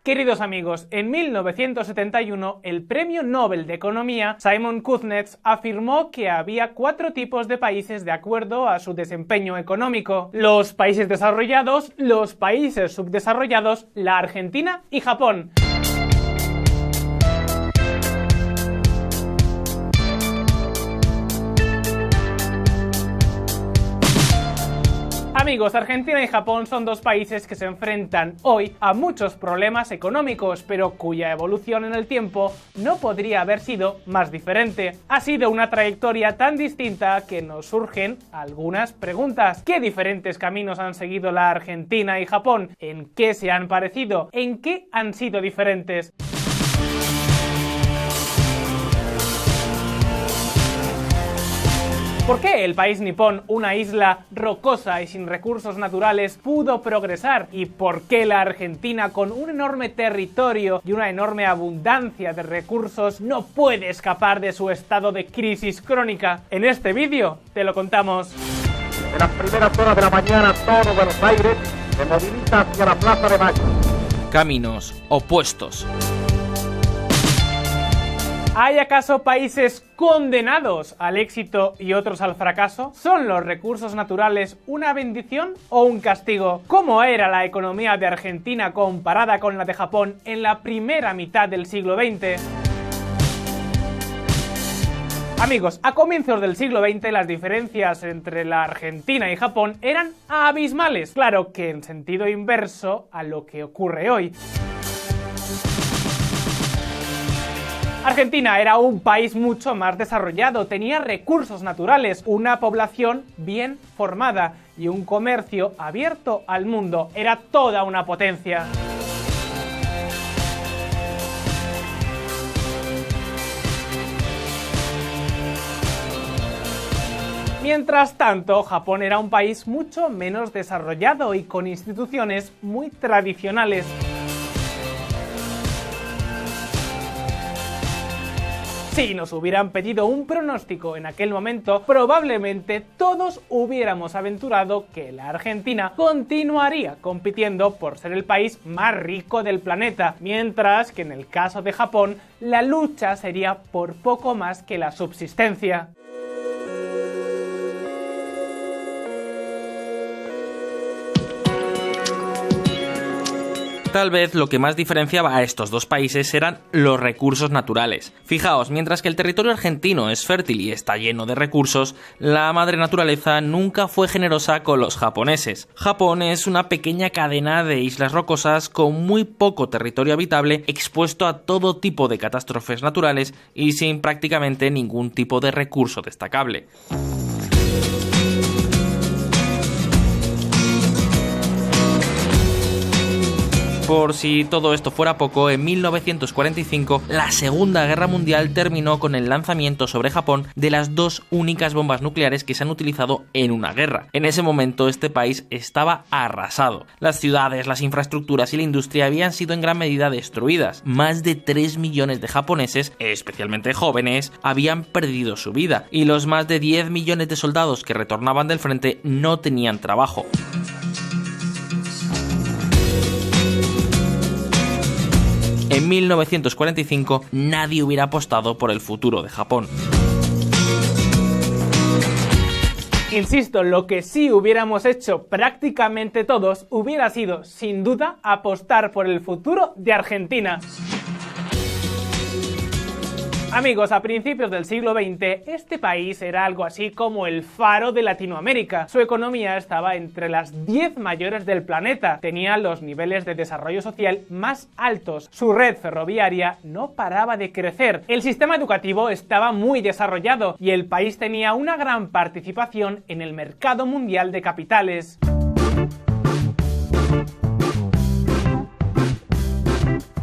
Queridos amigos, en 1971 el Premio Nobel de Economía Simon Kuznets afirmó que había 4 tipos de países de acuerdo a su desempeño económico: los países desarrollados, los países subdesarrollados, la Argentina y Japón. Amigos, Argentina y Japón son 2 países que se enfrentan hoy a muchos problemas económicos, pero cuya evolución en el tiempo no podría haber sido más diferente. Ha sido una trayectoria tan distinta que nos surgen algunas preguntas. ¿Qué diferentes caminos han seguido la Argentina y Japón? ¿En qué se han parecido? ¿En qué han sido diferentes? ¿Por qué el país nipón, una isla rocosa y sin recursos naturales, pudo progresar? ¿Y por qué la Argentina, con un enorme territorio y una enorme abundancia de recursos, no puede escapar de su estado de crisis crónica? En este vídeo te lo contamos. En las primeras horas de la mañana, todo Buenos Aires se moviliza hacia la Plaza de Mayo. Caminos opuestos. ¿Hay acaso países condenados al éxito y otros al fracaso? ¿Son los recursos naturales una bendición o un castigo? ¿Cómo era la economía de Argentina comparada con la de Japón en la primera mitad del siglo XX? Amigos, a comienzos del siglo XX las diferencias entre la Argentina y Japón eran abismales. Claro que en sentido inverso a lo que ocurre hoy. Argentina era un país mucho más desarrollado, tenía recursos naturales, una población bien formada y un comercio abierto al mundo. Era toda una potencia. Mientras tanto, Japón era un país mucho menos desarrollado y con instituciones muy tradicionales. Si nos hubieran pedido un pronóstico en aquel momento, probablemente todos hubiéramos aventurado que la Argentina continuaría compitiendo por ser el país más rico del planeta, mientras que en el caso de Japón, la lucha sería por poco más que la subsistencia. Tal vez lo que más diferenciaba a estos 2 países eran los recursos naturales. Fijaos, mientras que el territorio argentino es fértil y está lleno de recursos, la madre naturaleza nunca fue generosa con los japoneses. Japón es una pequeña cadena de islas rocosas con muy poco territorio habitable, expuesto a todo tipo de catástrofes naturales y sin prácticamente ningún tipo de recurso destacable. Por si todo esto fuera poco, en 1945 la Segunda Guerra Mundial terminó con el lanzamiento sobre Japón de las 2 únicas bombas nucleares que se han utilizado en una guerra. En ese momento este país estaba arrasado. Las ciudades, las infraestructuras y la industria habían sido en gran medida destruidas. Más de 3 millones de japoneses, especialmente jóvenes, habían perdido su vida y los más de 10 millones de soldados que retornaban del frente no tenían trabajo. En 1945 nadie hubiera apostado por el futuro de Japón. Insisto, lo que sí hubiéramos hecho prácticamente todos hubiera sido, sin duda, apostar por el futuro de Argentina. Amigos, a principios del siglo XX, este país era algo así como el faro de Latinoamérica. Su economía estaba entre las 10 mayores del planeta, tenía los niveles de desarrollo social más altos, su red ferroviaria no paraba de crecer, el sistema educativo estaba muy desarrollado y el país tenía una gran participación en el mercado mundial de capitales.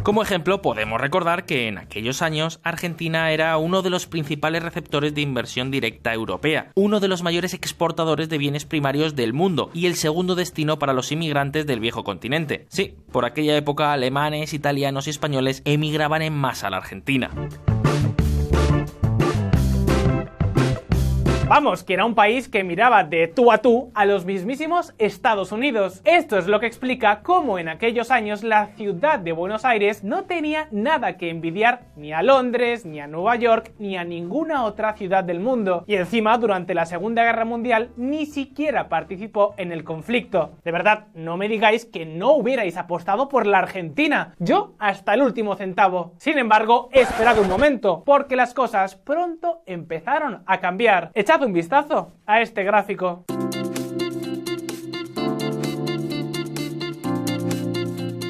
Como ejemplo, podemos recordar que en aquellos años Argentina era uno de los principales receptores de inversión directa europea, uno de los mayores exportadores de bienes primarios del mundo y el segundo destino para los inmigrantes del viejo continente. Sí, por aquella época alemanes, italianos y españoles emigraban en masa a la Argentina. Vamos, que era un país que miraba de tú a los mismísimos Estados Unidos. Esto es lo que explica cómo en aquellos años la ciudad de Buenos Aires no tenía nada que envidiar ni a Londres, ni a Nueva York, ni a ninguna otra ciudad del mundo. Y encima, durante la Segunda Guerra Mundial, ni siquiera participó en el conflicto. De verdad, no me digáis que no hubierais apostado por la Argentina. Yo hasta el último centavo. Sin embargo, esperad un momento, porque las cosas pronto empezaron a cambiar. Echad un vistazo a este gráfico.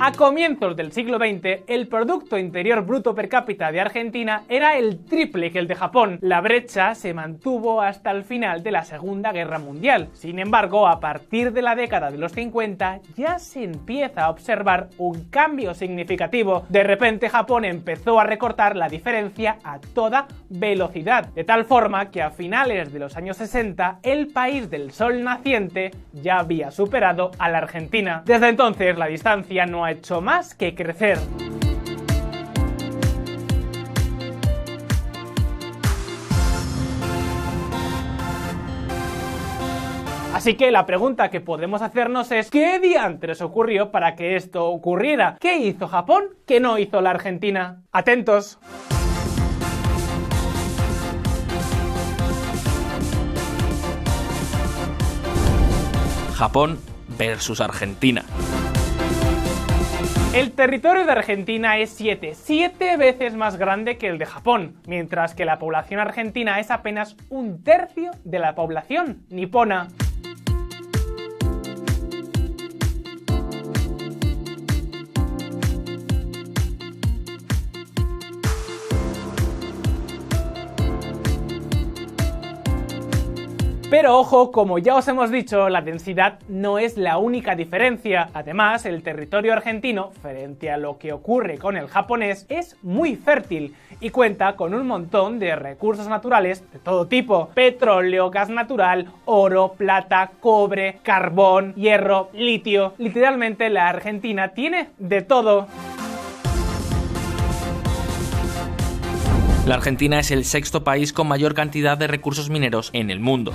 A comienzos del siglo XX, el Producto Interior Bruto per cápita de Argentina era el triple que el de Japón. La brecha se mantuvo hasta el final de la Segunda Guerra Mundial. Sin embargo, a partir de la década de los 50 ya se empieza a observar un cambio significativo. De repente Japón empezó a recortar la diferencia a toda velocidad, de tal forma que a finales de los años 60 el país del sol naciente ya había superado a la Argentina. Desde entonces la distancia no ha hecho más que crecer. Así que la pregunta que podemos hacernos es ¿qué diantres ocurrió para que esto ocurriera? ¿Qué hizo Japón que no hizo la Argentina? ¡Atentos! Japón versus Argentina. El territorio de Argentina es 7 veces más grande que el de Japón, mientras que la población argentina es apenas un tercio de la población nipona. Pero ojo, como ya os hemos dicho, la densidad no es la única diferencia. Además, el territorio argentino, frente a lo que ocurre con el japonés, es muy fértil y cuenta con un montón de recursos naturales de todo tipo: petróleo, gas natural, oro, plata, cobre, carbón, hierro, litio. Literalmente la Argentina tiene de todo. La Argentina es el sexto país con mayor cantidad de recursos mineros en el mundo.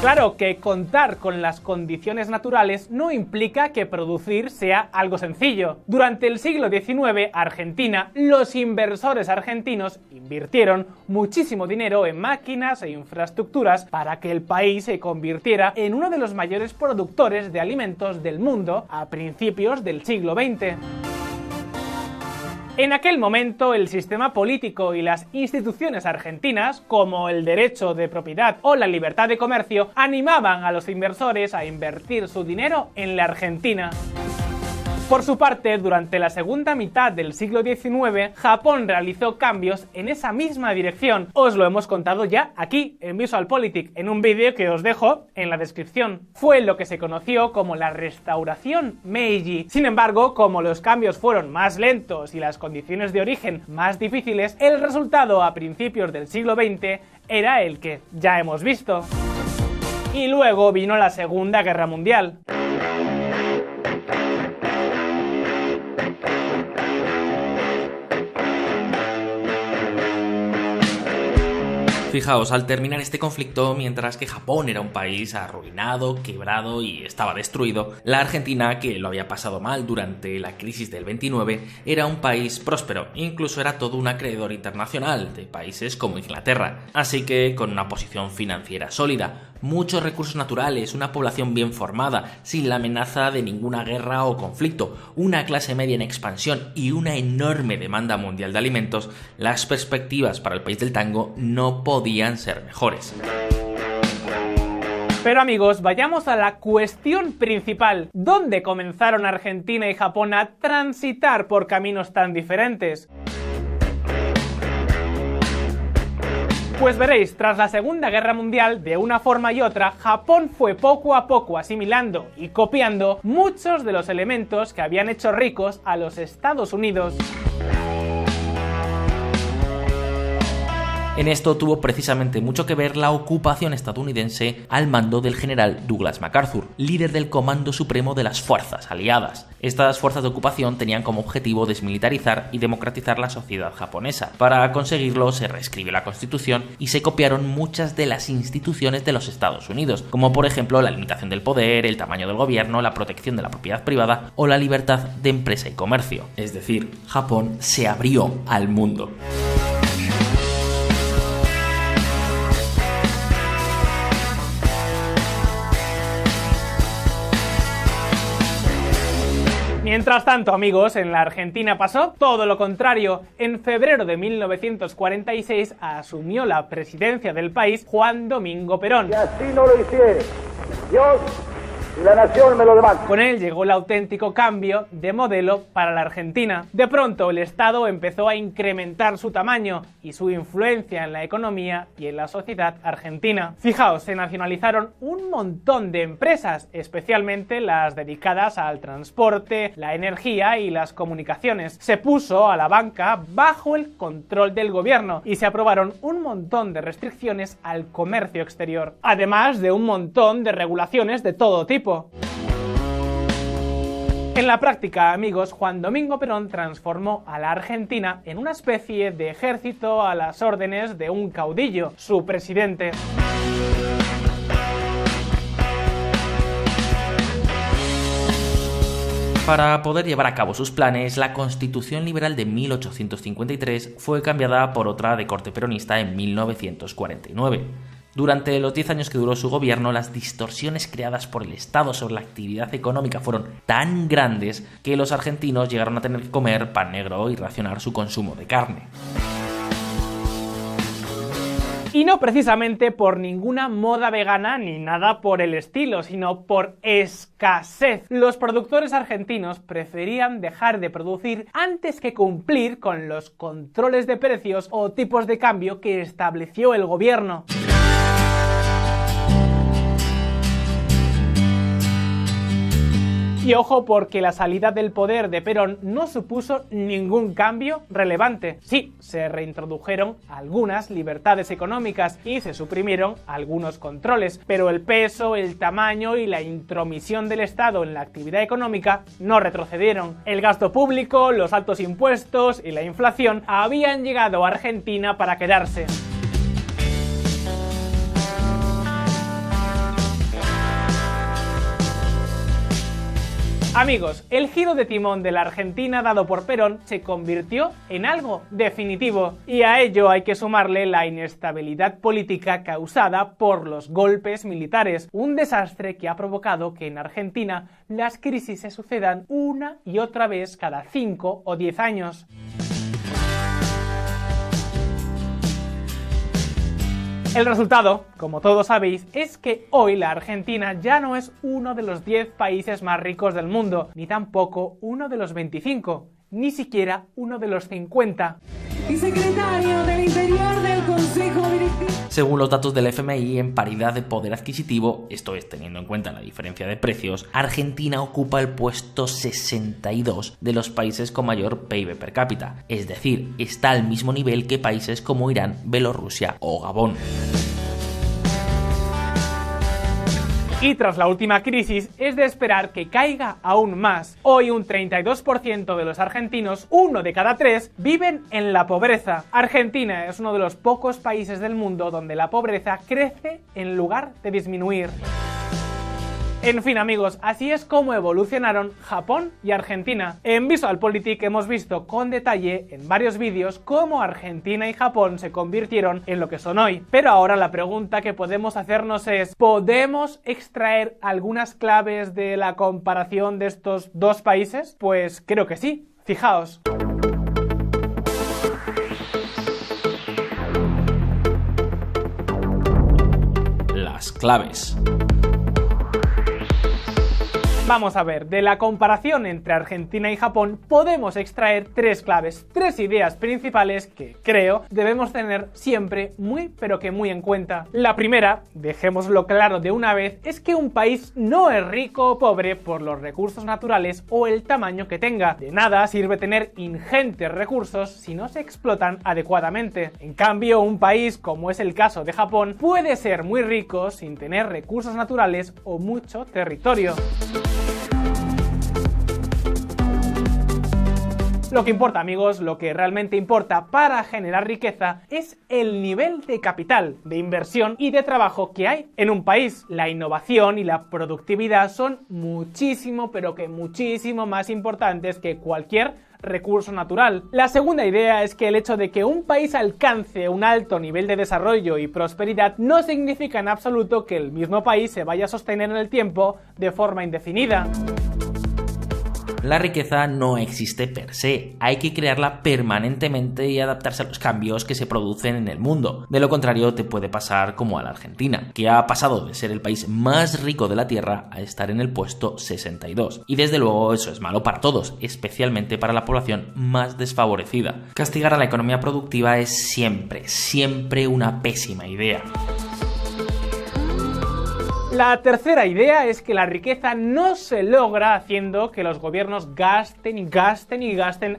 Claro que contar con las condiciones naturales no implica que producir sea algo sencillo. Durante el siglo XIX, Argentina, los inversores argentinos invirtieron muchísimo dinero en máquinas e infraestructuras para que el país se convirtiera en uno de los mayores productores de alimentos del mundo a principios del siglo XX. En aquel momento, el sistema político y las instituciones argentinas, como el derecho de propiedad o la libertad de comercio, animaban a los inversores a invertir su dinero en la Argentina. Por su parte, durante la segunda mitad del siglo XIX, Japón realizó cambios en esa misma dirección. Os lo hemos contado ya aquí, en VisualPolitik, en un vídeo que os dejo en la descripción. Fue lo que se conoció como la Restauración Meiji. Sin embargo, como los cambios fueron más lentos y las condiciones de origen más difíciles, el resultado a principios del siglo XX era el que ya hemos visto. Y luego vino la Segunda Guerra Mundial. Fijaos, al terminar este conflicto, mientras que Japón era un país arruinado, quebrado y estaba destruido, la Argentina, que lo había pasado mal durante la crisis del 29, era un país próspero, incluso era todo un acreedor internacional de países como Inglaterra, así que con una posición financiera sólida, muchos recursos naturales, una población bien formada, sin la amenaza de ninguna guerra o conflicto, una clase media en expansión y una enorme demanda mundial de alimentos, las perspectivas para el país del tango no podían ser mejores. Pero amigos, vayamos a la cuestión principal. ¿Dónde comenzaron Argentina y Japón a transitar por caminos tan diferentes? Pues veréis, tras la Segunda Guerra Mundial, de una forma y otra, Japón fue poco a poco asimilando y copiando muchos de los elementos que habían hecho ricos a los Estados Unidos. En esto tuvo precisamente mucho que ver la ocupación estadounidense al mando del general Douglas MacArthur, líder del Comando Supremo de las Fuerzas Aliadas. Estas fuerzas de ocupación tenían como objetivo desmilitarizar y democratizar la sociedad japonesa. Para conseguirlo se reescribió la Constitución y se copiaron muchas de las instituciones de los Estados Unidos, como por ejemplo la limitación del poder, el tamaño del gobierno, la protección de la propiedad privada o la libertad de empresa y comercio. Es decir, Japón se abrió al mundo. Mientras tanto, amigos, en la Argentina pasó todo lo contrario. En febrero de 1946 asumió la presidencia del país Juan Domingo Perón. Y así no lo hiciere, Dios y la nación me lo demanda. Con él llegó el auténtico cambio de modelo para la Argentina. De pronto el Estado empezó a incrementar su tamaño y su influencia en la economía y en la sociedad argentina. Fijaos, se nacionalizaron un montón de empresas, especialmente las dedicadas al transporte, la energía y las comunicaciones. Se puso a la banca bajo el control del gobierno y se aprobaron un montón de restricciones al comercio exterior, además de un montón de regulaciones de todo tipo. En la práctica, amigos, Juan Domingo Perón transformó a la Argentina en una especie de ejército a las órdenes de un caudillo, su presidente. Para poder llevar a cabo sus planes, la Constitución Liberal de 1853 fue cambiada por otra de corte peronista en 1949. Durante los 10 años que duró su gobierno, las distorsiones creadas por el Estado sobre la actividad económica fueron tan grandes que los argentinos llegaron a tener que comer pan negro y racionar su consumo de carne. Y no precisamente por ninguna moda vegana ni nada por el estilo, sino por escasez. Los productores argentinos preferían dejar de producir antes que cumplir con los controles de precios o tipos de cambio que estableció el gobierno. Y ojo, porque la salida del poder de Perón no supuso ningún cambio relevante. Sí, se reintrodujeron algunas libertades económicas y se suprimieron algunos controles, pero el peso, el tamaño y la intromisión del Estado en la actividad económica no retrocedieron. El gasto público, los altos impuestos y la inflación habían llegado a Argentina para quedarse. Amigos, el giro de timón de la Argentina dado por Perón se convirtió en algo definitivo, y a ello hay que sumarle la inestabilidad política causada por los golpes militares, un desastre que ha provocado que en Argentina las crisis se sucedan una y otra vez cada 5 o 10 años. El resultado, como todos sabéis, es que hoy la Argentina ya no es uno de los 10 países más ricos del mundo, ni tampoco uno de los 25, ni siquiera uno de los 50. Y secretario del Interior del Consejo Directivo. Según los datos del FMI, en paridad de poder adquisitivo, esto es teniendo en cuenta la diferencia de precios, Argentina ocupa el puesto 62 de los países con mayor PIB per cápita, es decir, está al mismo nivel que países como Irán, Bielorrusia o Gabón. Y tras la última crisis es de esperar que caiga aún más. Hoy un 32% de los argentinos, 1 de cada 3, viven en la pobreza. Argentina es uno de los pocos países del mundo donde la pobreza crece en lugar de disminuir. En fin, amigos, así es como evolucionaron Japón y Argentina. En VisualPolitik hemos visto con detalle en varios vídeos cómo Argentina y Japón se convirtieron en lo que son hoy. Pero ahora la pregunta que podemos hacernos es, ¿podemos extraer algunas claves de la comparación de estos dos países? Pues creo que sí. Fijaos. Las claves. Vamos a ver, de la comparación entre Argentina y Japón podemos extraer tres claves, tres ideas principales que creo debemos tener siempre muy pero que muy en cuenta. La primera, dejémoslo claro de una vez, es que un país no es rico o pobre por los recursos naturales o el tamaño que tenga. De nada sirve tener ingentes recursos si no se explotan adecuadamente. En cambio, un país, como es el caso de Japón, puede ser muy rico sin tener recursos naturales o mucho territorio. Lo que importa, amigos, lo que realmente importa para generar riqueza es el nivel de capital, de inversión y de trabajo que hay en un país. La innovación y la productividad son muchísimo, pero que muchísimo más importantes que cualquier recurso natural. La segunda idea es que el hecho de que un país alcance un alto nivel de desarrollo y prosperidad no significa en absoluto que el mismo país se vaya a sostener en el tiempo de forma indefinida. La riqueza no existe per se, hay que crearla permanentemente y adaptarse a los cambios que se producen en el mundo. De lo contrario, te puede pasar como a la Argentina, que ha pasado de ser el país más rico de la Tierra a estar en el puesto 62. Y desde luego eso es malo para todos, especialmente para la población más desfavorecida. Castigar a la economía productiva es siempre una pésima idea. La tercera idea es que la riqueza no se logra haciendo que los gobiernos gasten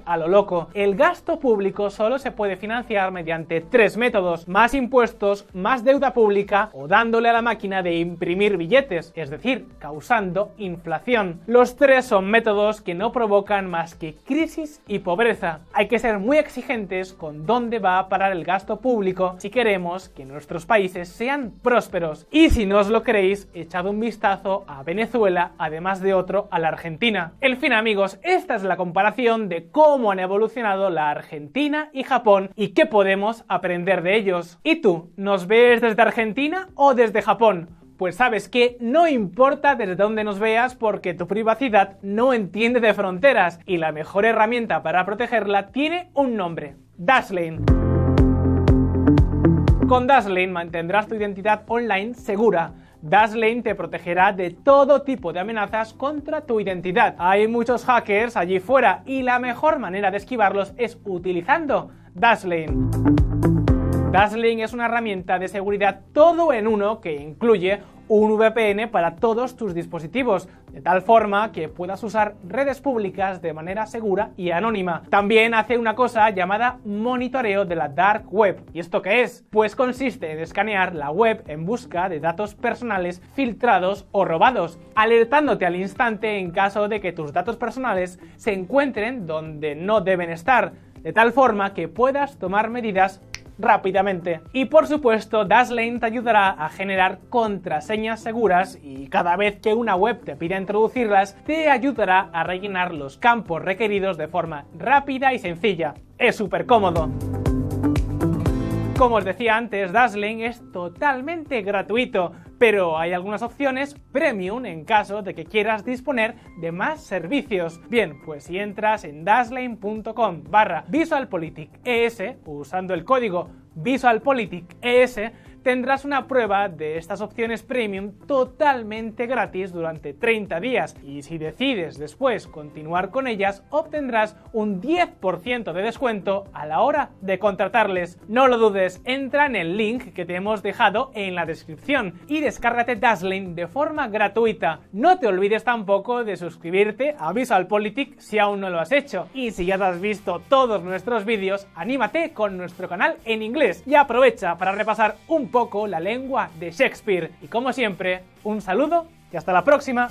a lo loco. El gasto público solo se puede financiar mediante tres métodos: más impuestos, más deuda pública o dándole a la máquina de imprimir billetes, es decir, causando inflación. Los tres son métodos que no provocan más que crisis y pobreza. Hay que ser muy exigentes con dónde va a parar el gasto público si queremos que nuestros países sean prósperos. Y si no os lo creéis, echad un vistazo a Venezuela, además de otro a la Argentina. En fin, amigos, esta es la comparación de cómo han evolucionado la Argentina y Japón y qué podemos aprender de ellos. ¿Y tú, nos ves desde Argentina o desde Japón? Pues sabes que no importa desde dónde nos veas porque tu privacidad no entiende de fronteras y la mejor herramienta para protegerla tiene un nombre: Dashlane. Con Dashlane mantendrás tu identidad online segura. Dashlane te protegerá de todo tipo de amenazas contra tu identidad. Hay muchos hackers allí fuera y la mejor manera de esquivarlos es utilizando Dashlane. Dashlane es una herramienta de seguridad todo en uno que incluye un VPN para todos tus dispositivos, de tal forma que puedas usar redes públicas de manera segura y anónima. También hace una cosa llamada monitoreo de la Dark Web. ¿Y esto qué es? Pues consiste en escanear la web en busca de datos personales filtrados o robados, alertándote al instante en caso de que tus datos personales se encuentren donde no deben estar, de tal forma que puedas tomar medidas rápidamente. Y por supuesto, Dashlane te ayudará a generar contraseñas seguras y cada vez que una web te pida introducirlas, te ayudará a rellenar los campos requeridos de forma rápida y sencilla. Es súper cómodo. Como os decía antes, Dashlane es totalmente gratuito, pero hay algunas opciones premium en caso de que quieras disponer de más servicios. Bien, pues si entras en dashlane.com/VisualpolitikES usando el código VisualpolitikES, tendrás una prueba de estas opciones premium totalmente gratis durante 30 días y si decides después continuar con ellas obtendrás un 10% de descuento a la hora de contratarles. No lo dudes, entra en el link que te hemos dejado en la descripción y descárgate Dashlane de forma gratuita. No te olvides tampoco de suscribirte a VisualPolitik si aún no lo has hecho. Y si ya te has visto todos nuestros vídeos, anímate con nuestro canal en inglés y aprovecha para repasar un poco la lengua de Shakespeare. Y como siempre, un saludo y hasta la próxima.